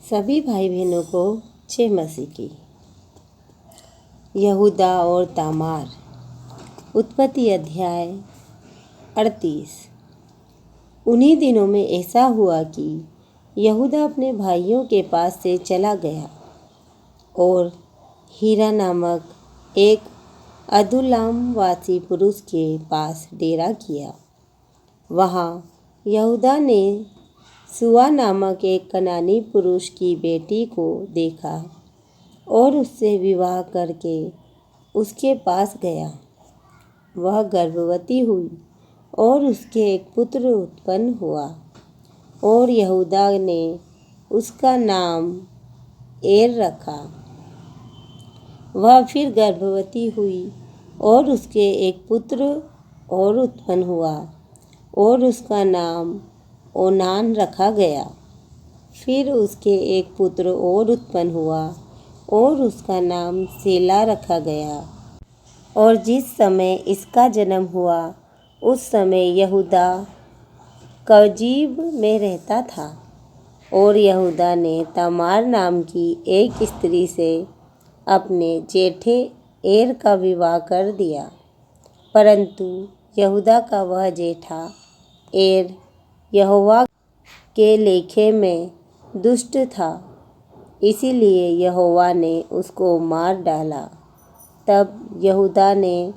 सभी भाई बहनों को जय मसीह की। यहूदा और तामार, उत्पत्ति अध्याय 38। उन्हीं दिनों में ऐसा हुआ कि यहूदा अपने भाइयों के पास से चला गया और हीरा नामक एक अदुल्लाम वासी पुरुष के पास डेरा किया। वहाँ यहूदा ने सुआ नामक एक कनानी पुरुष की बेटी को देखा और उससे विवाह करके उसके पास गया। वह गर्भवती हुई और उसके एक पुत्र उत्पन्न हुआ और यहूदा ने उसका नाम एर रखा। वह फिर गर्भवती हुई और उसके एक पुत्र और उत्पन्न हुआ और उसका नाम ओनान रखा गया। फिर उसके एक पुत्र और उत्पन्न हुआ और उसका नाम सेला रखा गया। और जिस समय इसका जन्म हुआ उस समय यहूदा कजीब में रहता था और यहूदा ने तामार नाम की एक स्त्री से अपने जेठे एर का विवाह कर दिया। परंतु यहूदा का वह जेठा एर यहोवा के लेखे में दुष्ट था, इसीलिए यहोवा ने उसको मार डाला। तब यहूदा ने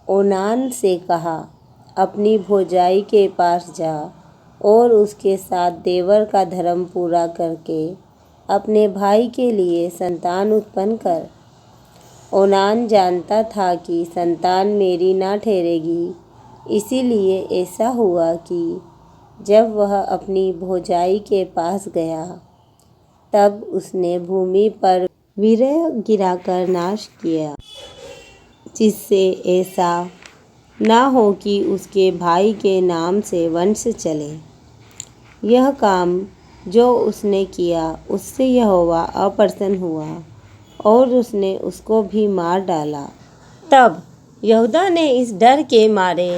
ओनान से कहा, अपनी भौजाई के पास जा और उसके साथ देवर का धर्म पूरा करके अपने भाई के लिए संतान उत्पन्न कर। ओनान जानता था कि संतान मेरी ना ठहरेगी, इसीलिए ऐसा हुआ कि जब वह अपनी भौजाई के पास गया तब उसने भूमि पर विरह गिराकर नाश किया, जिससे ऐसा ना हो कि उसके भाई के नाम से वंश चले। यह काम जो उसने किया उससे यहोवा अप्रसन्न हुआ और उसने उसको भी मार डाला। तब यहूदा ने इस डर के मारे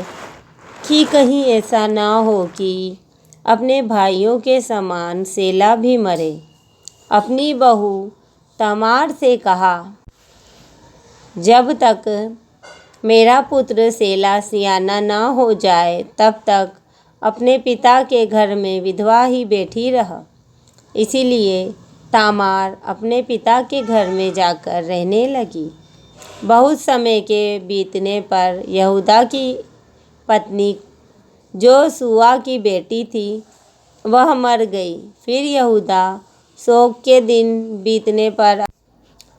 कि कहीं ऐसा ना हो कि अपने भाइयों के समान सेला भी मरे, अपनी बहू तामार से कहा, जब तक मेरा पुत्र सेला सियाना ना हो जाए तब तक अपने पिता के घर में विधवा ही बैठी रह। इसीलिए तामार अपने पिता के घर में जाकर रहने लगी। बहुत समय के बीतने पर यहूदा की पत्नी जो सुआ की बेटी थी वह मर गई। फिर यहूदा शोक के दिन बीतने पर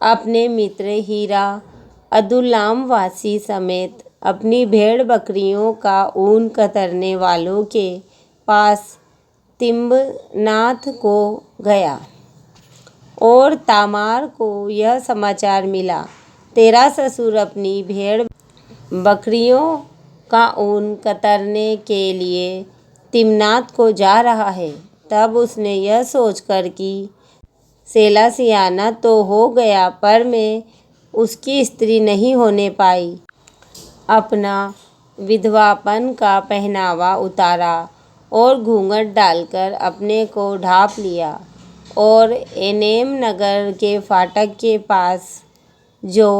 अपने मित्र हीरा अदुल्लाम वासी समेत अपनी भेड़ बकरियों का ऊन कतरने वालों के पास तिम्नाथ को गया। और तामार को यह समाचार मिला, तेरा ससुर अपनी भेड़ बकरियों का ऊन कतरने के लिए तिम्नाथ को जा रहा है। तब उसने यह सोचकर कि सेला सियाना तो हो गया पर मैं उसकी स्त्री नहीं होने पाई, अपना विधवापन का पहनावा उतारा और घूंघट डालकर अपने को ढाँप लिया और एनेम नगर के फाटक के पास जो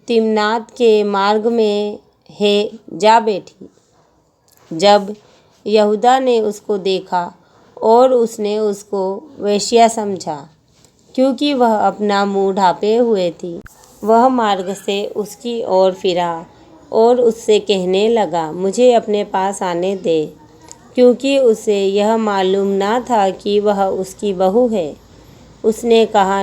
तिम्नाथ के मार्ग में है जा बैठी। जब यहूदा ने उसको देखा और उसने उसको वेश्या समझा, क्योंकि वह अपना मुँह ढाँपे हुए थी, वह मार्ग से उसकी ओर फिरा और उससे कहने लगा, मुझे अपने पास आने दे, क्योंकि उसे यह मालूम ना था कि वह उसकी बहू है। उसने कहा,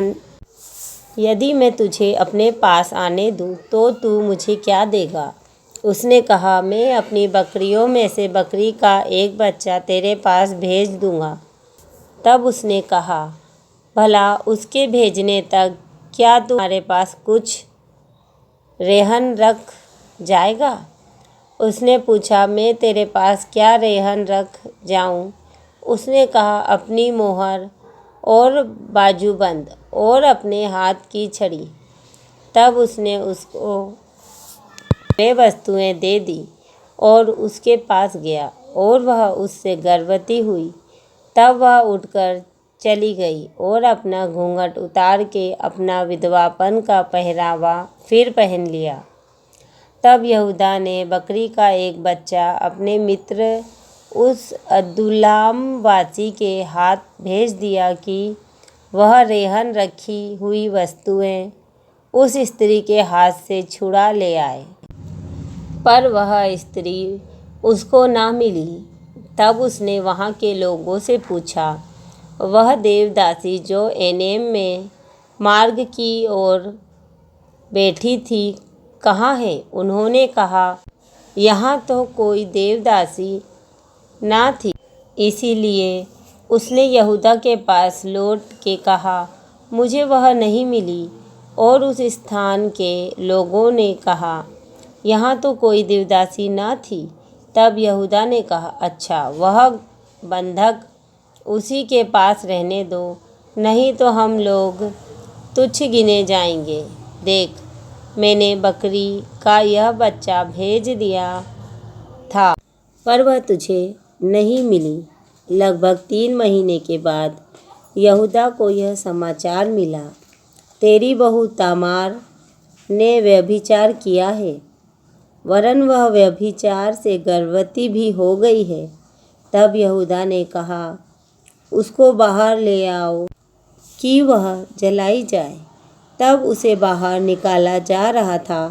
यदि मैं तुझे अपने पास आने दूँ तो तू मुझे क्या देगा? उसने कहा, मैं अपनी बकरियों में से बकरी का एक बच्चा तेरे पास भेज दूँगा। तब उसने कहा, भला उसके भेजने तक क्या तुम्हारे पास कुछ रेहन रख जाएगा? उसने पूछा, मैं तेरे पास क्या रेहन रख जाऊँ? उसने कहा, अपनी मोहर और बाजूबंद और अपने हाथ की छड़ी। तब उसने उसको वे वस्तुएं दे दी और उसके पास गया और वह उससे गर्भवती हुई। तब वह उठकर चली गई और अपना घूंघट उतार के अपना विधवापन का पहरावा फिर पहन लिया। तब यहूदा ने बकरी का एक बच्चा अपने मित्र उस अदुल्लाम वासी के हाथ भेज दिया कि वह रेहन रखी हुई वस्तुएं उस स्त्री के हाथ से छुड़ा ले आए। पर वह स्त्री उसको ना मिली। तब उसने वहाँ के लोगों से पूछा, वह देवदासी जो एनेम में मार्ग की ओर बैठी थी कहाँ है? उन्होंने कहा, यहाँ तो कोई देवदासी ना थी। इसीलिए उसने यहूदा के पास लौट के कहा, मुझे वह नहीं मिली। और उस स्थान के लोगों ने कहा, यहाँ तो कोई देवदासी ना थी। तब यहूदा ने कहा, अच्छा, वह बंधक उसी के पास रहने दो, नहीं तो हम लोग तुच्छ गिने जाएंगे। देख, मैंने बकरी का यह बच्चा भेज दिया था, पर वह तुझे नहीं मिली। लगभग 3 महीने के बाद यहूदा को यह समाचार मिला, तेरी बहू तामार ने व्यभिचार किया है, वरन वह व्यभिचार से गर्भवती भी हो गई है। तब यहूदा ने कहा, उसको बाहर ले आओ कि वह जलाई जाए। तब उसे बाहर निकाला जा रहा था।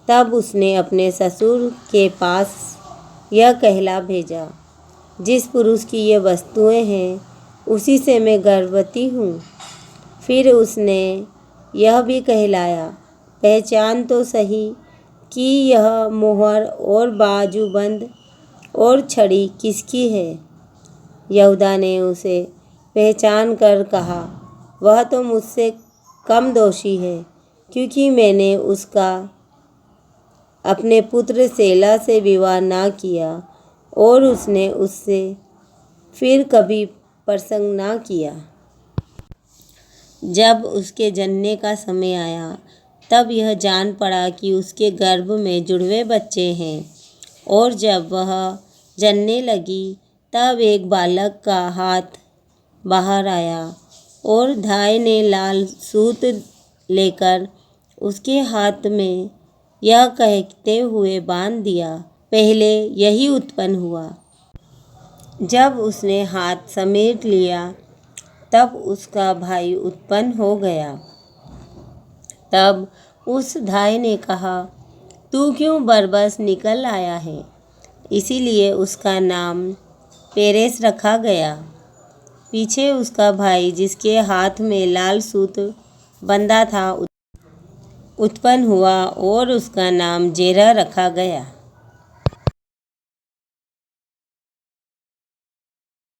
तब उसने अपने ससुर के पास यह कहला भेजा, जिस पुरुष की ये वस्तुएं हैं उसी से मैं गर्भवती हूँ। फिर उसने यह भी कहलाया, पहचान तो सही कि यह मोहर और बाजूबंद और छड़ी किसकी है। यहूदा ने उसे पहचान कर कहा, वह तो मुझसे कम दोषी है, क्योंकि मैंने उसका अपने पुत्र सेला से विवाह ना किया और उसने उससे फिर कभी प्रसंग ना किया। जब उसके जनने का समय आया, तब यह जान पड़ा कि उसके गर्भ में जुड़वे बच्चे हैं। और जब वह जनने लगी, तब एक बालक का हाथ बाहर आया और धाय ने लाल सूत लेकर उसके हाथ में यह कहते हुए बांध दिया, पहले यही उत्पन्न हुआ। जब उसने हाथ समेट लिया, तब उसका भाई उत्पन्न हो गया। तब उस धाय ने कहा, तू क्यों बरबस निकल आया है? इसीलिए उसका नाम पेरेस रखा गया। पीछे उसका भाई, जिसके हाथ में लाल सूत बंधा था, उत्पन्न हुआ और उसका नाम जेरह रखा गया।